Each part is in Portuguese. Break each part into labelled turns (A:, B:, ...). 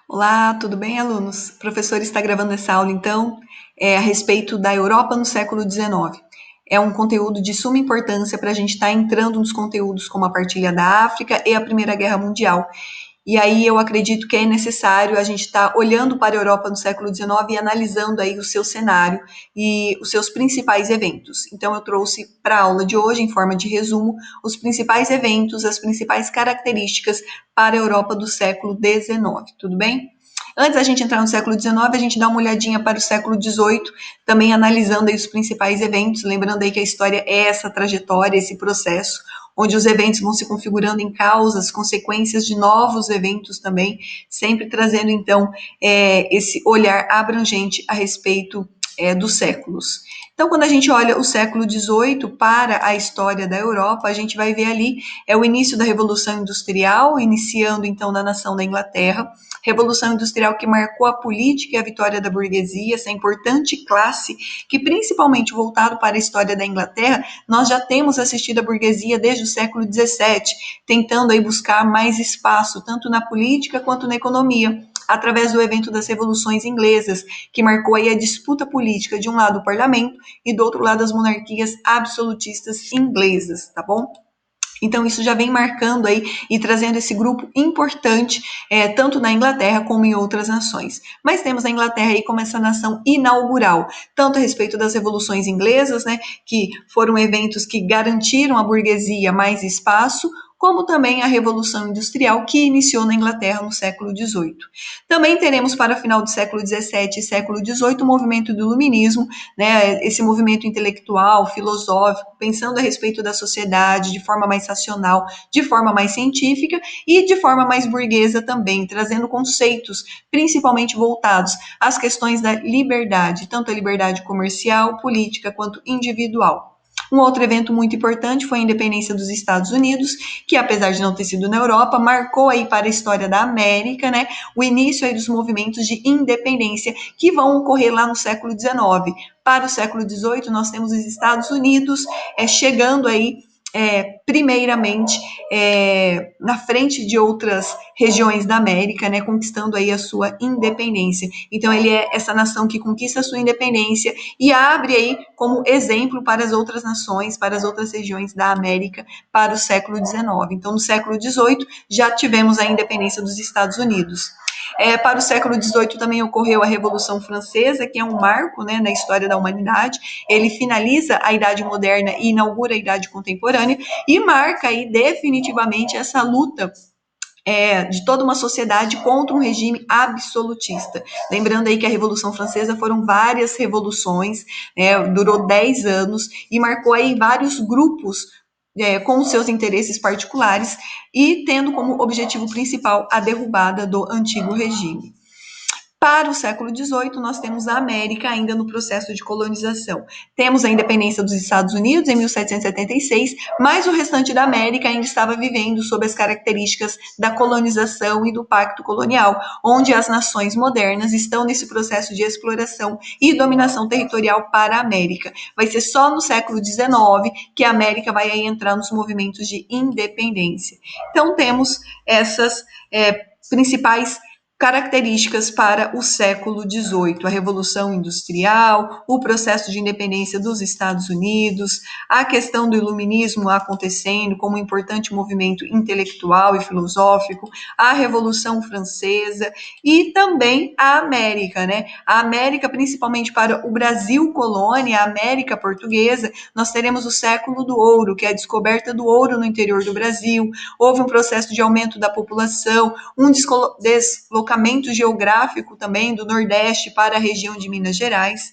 A: Olá, tudo bem, alunos? O professor está gravando essa aula, então, a respeito da Europa no século XIX. É um conteúdo de suma importância para a gente estar entrando nos conteúdos como a partilha da África e a Primeira Guerra Mundial. E aí eu acredito que é necessário a gente estar olhando para a Europa no século XIX e analisando aí o seu cenário e os seus principais eventos. Então eu trouxe para a aula de hoje, em forma de resumo, os principais eventos, as principais características para a Europa do século XIX, tudo bem? Antes da gente entrar no século XIX, a gente dá uma olhadinha para o século XVIII, também analisando aí os principais eventos, lembrando aí que a história é essa trajetória, esse processo, onde os eventos vão se configurando em causas, consequências de novos eventos também, sempre trazendo, então, esse olhar abrangente a respeito dos séculos. Então, quando a gente olha o século XVIII para a história da Europa, a gente vai ver ali o início da Revolução Industrial, iniciando, então, na nação da Inglaterra, Revolução Industrial que marcou a política e a vitória da burguesia, essa importante classe que, principalmente voltado para a história da Inglaterra, nós já temos assistido a burguesia desde o século XVII, tentando aí buscar mais espaço, tanto na política quanto na economia, através do evento das revoluções inglesas, que marcou aí a disputa política, de um lado o parlamento e do outro lado as monarquias absolutistas inglesas, tá bom? Então, isso já vem marcando aí e trazendo esse grupo importante, tanto na Inglaterra como em outras nações. Mas temos a Inglaterra aí como essa nação inaugural, tanto a respeito das revoluções inglesas, né, que foram eventos que garantiram à burguesia mais espaço, como também a Revolução Industrial, que iniciou na Inglaterra no século XVIII. Também teremos para o final do século XVII e século XVIII o movimento do Iluminismo, né, esse movimento intelectual, filosófico, pensando a respeito da sociedade de forma mais racional, de forma mais científica e de forma mais burguesa também, trazendo conceitos principalmente voltados às questões da liberdade, tanto a liberdade comercial, política quanto individual. Um outro evento muito importante foi a independência dos Estados Unidos, que apesar de não ter sido na Europa, marcou aí para a história da América, né, o início aí dos movimentos de independência que vão ocorrer lá no século XIX. Para o século XVIII, nós temos os Estados Unidos chegando aí primeiramente na frente de outras regiões da América, né, conquistando aí a sua independência. Então ele é essa nação que conquista a sua independência e abre aí como exemplo para as outras nações, para as outras regiões da América para o século XIX. Então no século XVIII já tivemos a independência dos Estados Unidos. Para o século XVIII também ocorreu a Revolução Francesa, que é um marco, né, na história da humanidade. Ele finaliza a Idade Moderna e inaugura a Idade Contemporânea e marca aí definitivamente essa luta de toda uma sociedade contra um regime absolutista. Lembrando aí que a Revolução Francesa foram várias revoluções, durou 10 anos e marcou aí vários grupos com seus interesses particulares e tendo como objetivo principal a derrubada do antigo regime. Para o século XVIII, nós temos a América ainda no processo de colonização. Temos a independência dos Estados Unidos em 1776, mas o restante da América ainda estava vivendo sob as características da colonização e do pacto colonial, onde as nações modernas estão nesse processo de exploração e dominação territorial para a América. Vai ser só no século XIX que a América vai aí entrar nos movimentos de independência. Então, temos essas principais características para o século XVIII, a Revolução Industrial, o processo de independência dos Estados Unidos, a questão do iluminismo acontecendo como um importante movimento intelectual e filosófico, a Revolução Francesa e também a América, né? A América, principalmente para o Brasil colônia, a América portuguesa, nós teremos o século do ouro, que é a descoberta do ouro no interior do Brasil, houve um processo de aumento da população, um deslocamento geográfico também do Nordeste para a região de Minas Gerais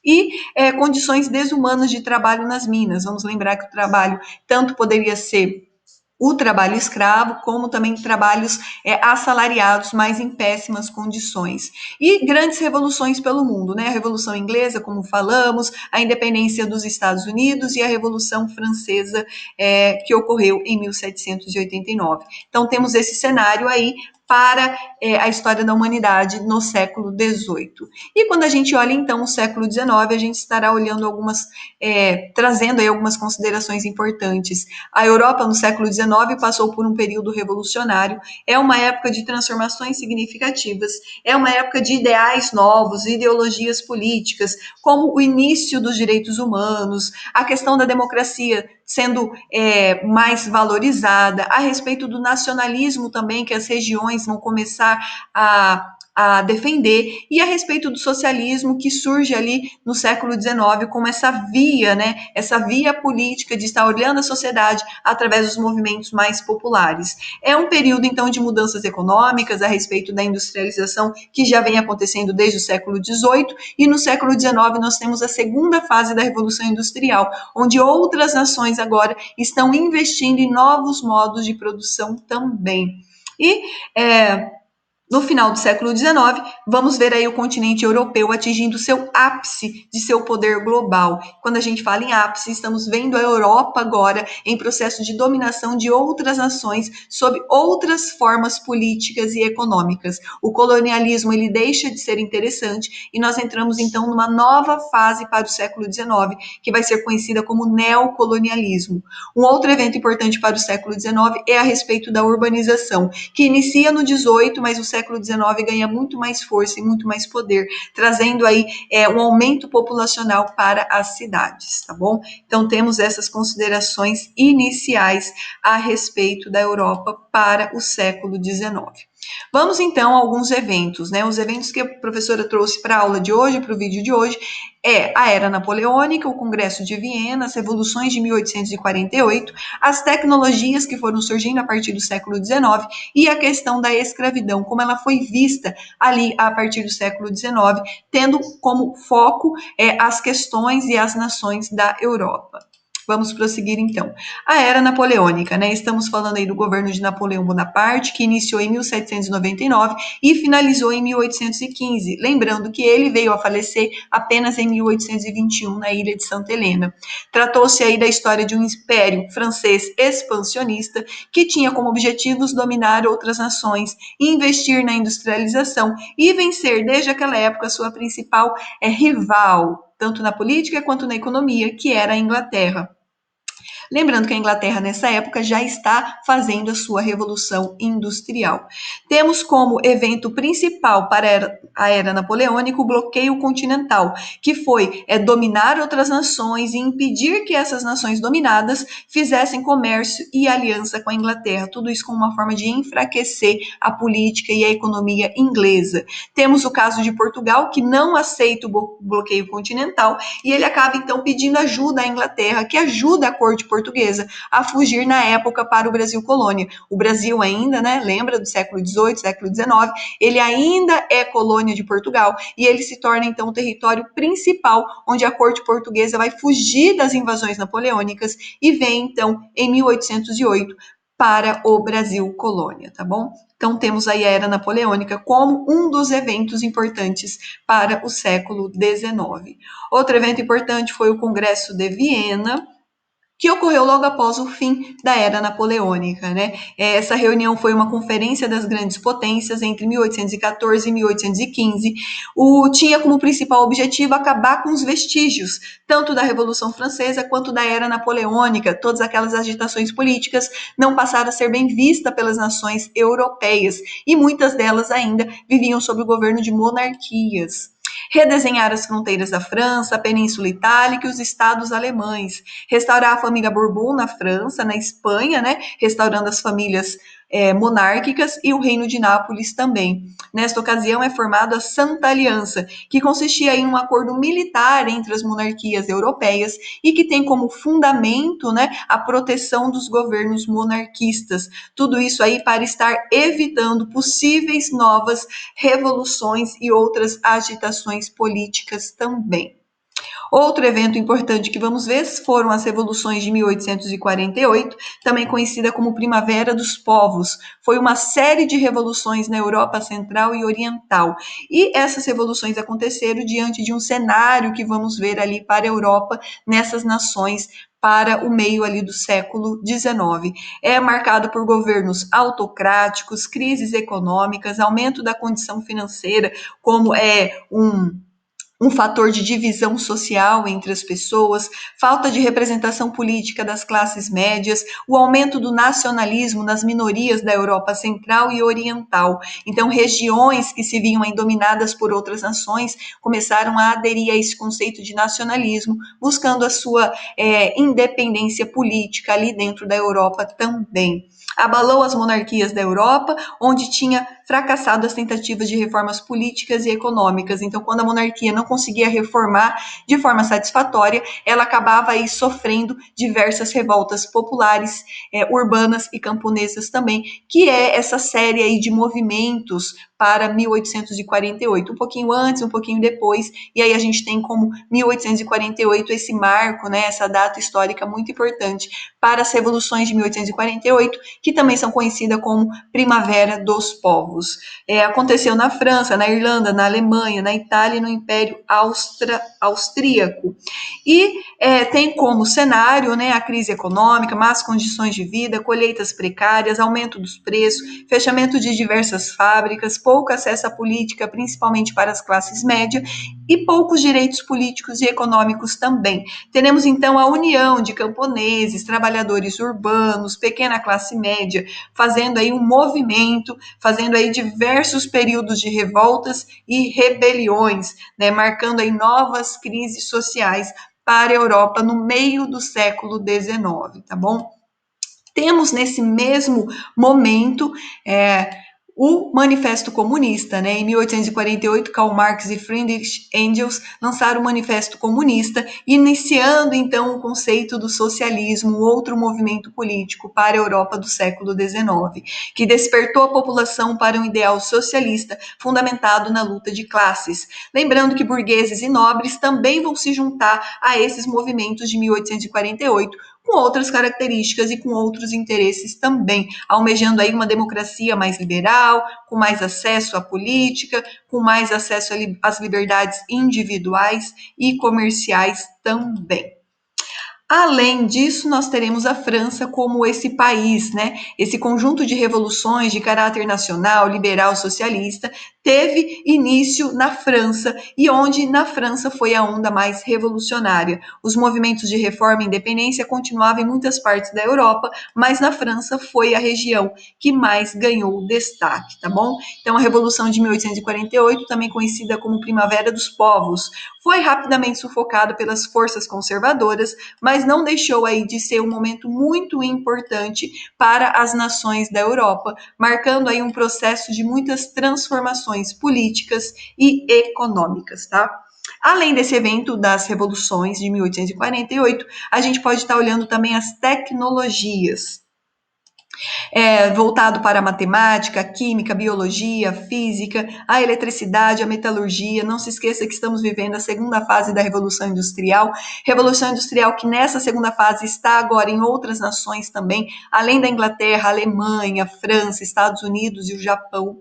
A: e condições desumanas de trabalho nas minas. Vamos lembrar que o trabalho tanto poderia ser o trabalho escravo, como também trabalhos assalariados, mas em péssimas condições. E grandes revoluções pelo mundo, né? A Revolução Inglesa, como falamos, a independência dos Estados Unidos e a Revolução Francesa, que ocorreu em 1789. Então, temos esse cenário aí para a história da humanidade no século XVIII. E quando a gente olha, então, o século XIX, a gente estará olhando trazendo aí algumas considerações importantes. A Europa, no século XIX, passou por um período revolucionário, é uma época de transformações significativas, é uma época de ideais novos, ideologias políticas, como o início dos direitos humanos, a questão da democracia sendo mais valorizada, a respeito do nacionalismo também, que as regiões vão começar a defender, e a respeito do socialismo que surge ali no século XIX como essa via, né, essa via política de estar olhando a sociedade através dos movimentos mais populares. É um período, então, de mudanças econômicas a respeito da industrialização que já vem acontecendo desde o século XVIII, e no século XIX nós temos a segunda fase da Revolução Industrial, onde outras nações agora estão investindo em novos modos de produção também. E no final do século XIX, vamos ver aí o continente europeu atingindo seu ápice de seu poder global. Quando a gente fala em ápice, estamos vendo a Europa agora em processo de dominação de outras nações sob outras formas políticas e econômicas. O colonialismo ele deixa de ser interessante e nós entramos então numa nova fase para o século XIX, que vai ser conhecida como neocolonialismo. Um outro evento importante para o século XIX é a respeito da urbanização, que inicia no XVIII, mas o século XIX ganha muito mais força e muito mais poder, trazendo aí um aumento populacional para as cidades, tá bom? Então temos essas considerações iniciais a respeito da Europa para o século XIX. Vamos então a alguns eventos, né? Os eventos que a professora trouxe para a aula de hoje, para o vídeo de hoje, é a Era Napoleônica, o Congresso de Viena, as revoluções de 1848, as tecnologias que foram surgindo a partir do século XIX e a questão da escravidão, como ela foi vista ali a partir do século XIX, tendo como foco as questões e as nações da Europa. Vamos prosseguir então. A Era Napoleônica, né? Estamos falando aí do governo de Napoleão Bonaparte, que iniciou em 1799 e finalizou em 1815. Lembrando que ele veio a falecer apenas em 1821 na ilha de Santa Helena. Tratou-se aí da história de um império francês expansionista que tinha como objetivos dominar outras nações, investir na industrialização e vencer desde aquela época sua principal rival, tanto na política quanto na economia, que era a Inglaterra. Lembrando que a Inglaterra, nessa época, já está fazendo a sua revolução industrial. Temos como evento principal para a era napoleônica o bloqueio continental, que foi dominar outras nações e impedir que essas nações dominadas fizessem comércio e aliança com a Inglaterra. Tudo isso como uma forma de enfraquecer a política e a economia inglesa. Temos o caso de Portugal, que não aceita o bloqueio continental, e ele acaba, então, pedindo ajuda à Inglaterra, que ajuda a corte portuguesa a fugir na época para o Brasil colônia. O Brasil ainda, né, lembra do século XVIII, século XIX, ele ainda é colônia de Portugal e ele se torna então o território principal onde a corte portuguesa vai fugir das invasões napoleônicas e vem então em 1808 para o Brasil colônia, tá bom? Então temos aí a Era Napoleônica como um dos eventos importantes para o século XIX. Outro evento importante foi o Congresso de Viena, que ocorreu logo após o fim da Era Napoleônica, né? Essa reunião foi uma conferência das grandes potências entre 1814 e 1815. Tinha como principal objetivo acabar com os vestígios, tanto da Revolução Francesa quanto da Era Napoleônica. Todas aquelas agitações políticas não passaram a ser bem vistas pelas nações europeias, e muitas delas ainda viviam sob o governo de monarquias. Redesenhar as fronteiras da França, a Península Itálica e os estados alemães, restaurar a família Bourbon na França, na Espanha, né, restaurando as famílias monárquicas e o Reino de Nápoles também. Nesta ocasião é formada a Santa Aliança, que consistia em um acordo militar entre as monarquias europeias e que tem como fundamento, né, a proteção dos governos monarquistas. Tudo isso aí para estar evitando possíveis novas revoluções e outras agitações políticas também. Outro evento importante que vamos ver foram as revoluções de 1848, também conhecida como Primavera dos Povos. Foi uma série de revoluções na Europa Central e Oriental. E essas revoluções aconteceram diante de um cenário que vamos ver ali para a Europa, nessas nações, para o meio ali do século XIX. É marcado por governos autocráticos, crises econômicas, aumento da condição financeira, como um fator de divisão social entre as pessoas, falta de representação política das classes médias, o aumento do nacionalismo nas minorias da Europa Central e Oriental. Então, regiões que se viam dominadas por outras nações começaram a aderir a esse conceito de nacionalismo, buscando a sua independência política ali dentro da Europa também. Abalou as monarquias da Europa, onde tinha fracassado as tentativas de reformas políticas e econômicas. Então, quando a monarquia não conseguia reformar de forma satisfatória, ela acabava aí sofrendo diversas revoltas populares, urbanas e camponesas também, que é essa série aí de movimentos para 1848, um pouquinho antes, um pouquinho depois, e aí a gente tem como 1848 esse marco, né, essa data histórica muito importante para as revoluções de 1848, que também são conhecidas como Primavera dos Povos. Aconteceu na França, na Irlanda, na Alemanha, na Itália e no Império Austríaco. E tem como cenário, né, a crise econômica, más condições de vida, colheitas precárias, aumento dos preços, fechamento de diversas fábricas, pouco acesso à política, principalmente para as classes médias, e poucos direitos políticos e econômicos também. Teremos então a união de camponeses, trabalhadores urbanos, pequena classe média, fazendo aí um movimento, fazendo aí diversos períodos de revoltas e rebeliões, né, marcando aí novas crises sociais para a Europa no meio do século XIX, tá bom? Temos nesse mesmo momento o Manifesto Comunista, né? Em 1848, Karl Marx e Friedrich Engels lançaram o Manifesto Comunista, iniciando então o conceito do socialismo, outro movimento político para a Europa do século XIX, que despertou a população para um ideal socialista fundamentado na luta de classes. Lembrando que burgueses e nobres também vão se juntar a esses movimentos de 1848, com outras características e com outros interesses também, almejando aí uma democracia mais liberal, com mais acesso à política, com mais acesso às liberdades individuais e comerciais também. Além disso, nós teremos a França como esse país, né? Esse conjunto de revoluções de caráter nacional, liberal, socialista, teve início na França e onde na França foi a onda mais revolucionária. Os movimentos de reforma e independência continuavam em muitas partes da Europa, mas na França foi a região que mais ganhou destaque, tá bom? Então, a Revolução de 1848, também conhecida como Primavera dos Povos, foi rapidamente sufocada pelas forças conservadoras, mas não deixou aí de ser um momento muito importante para as nações da Europa, marcando aí um processo de muitas transformações políticas e econômicas, tá? Além desse evento das revoluções de 1848, a gente pode estar olhando também as tecnologias, voltado para a matemática, a química, a biologia, a física, a eletricidade, a metalurgia. Não se esqueça que estamos vivendo a segunda fase da Revolução Industrial que nessa segunda fase está agora em outras nações também, além da Inglaterra, Alemanha, França, Estados Unidos e o Japão.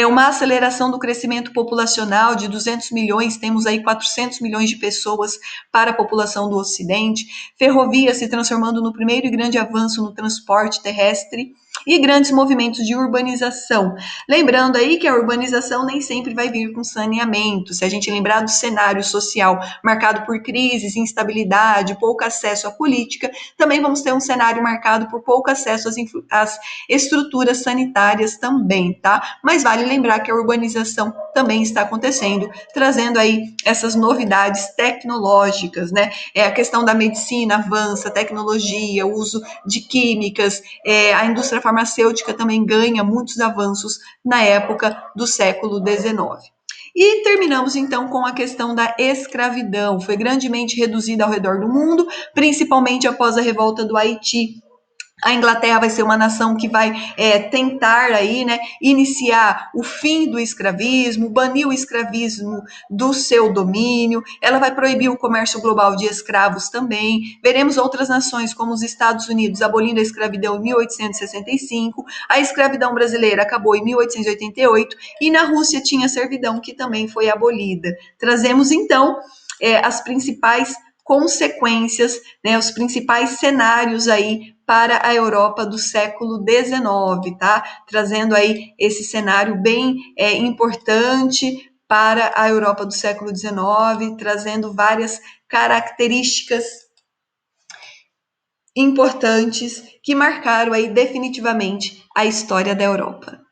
A: Uma aceleração do crescimento populacional de 200 milhões, temos aí 400 milhões de pessoas para a população do Ocidente, ferrovia se transformando no primeiro e grande avanço no transporte terrestre e grandes movimentos de urbanização. Lembrando aí que a urbanização nem sempre vai vir com saneamento. Se a gente lembrar do cenário social marcado por crises, instabilidade, pouco acesso à política, também vamos ter um cenário marcado por pouco acesso às estruturas sanitárias também, tá? Mas vale lembrar que a urbanização também está acontecendo, trazendo aí essas novidades tecnológicas, né? A questão da medicina avança, tecnologia, o uso de químicas, a indústria farmacêutica também ganha muitos avanços na época do século XIX. E terminamos então com a questão da escravidão. Foi grandemente reduzida ao redor do mundo, principalmente após a revolta do Haiti, A Inglaterra vai ser uma nação que vai tentar aí, né, iniciar o fim do escravismo, banir o escravismo do seu domínio. Ela vai proibir o comércio global de escravos também. Veremos outras nações, como os Estados Unidos, abolindo a escravidão em 1865. A escravidão brasileira acabou em 1888 e na Rússia tinha a servidão, que também foi abolida. Trazemos então as principais consequências, né, os principais cenários aí para a Europa do século XIX, tá? Trazendo aí esse cenário bem importante para a Europa do século XIX, trazendo várias características importantes que marcaram aí definitivamente a história da Europa.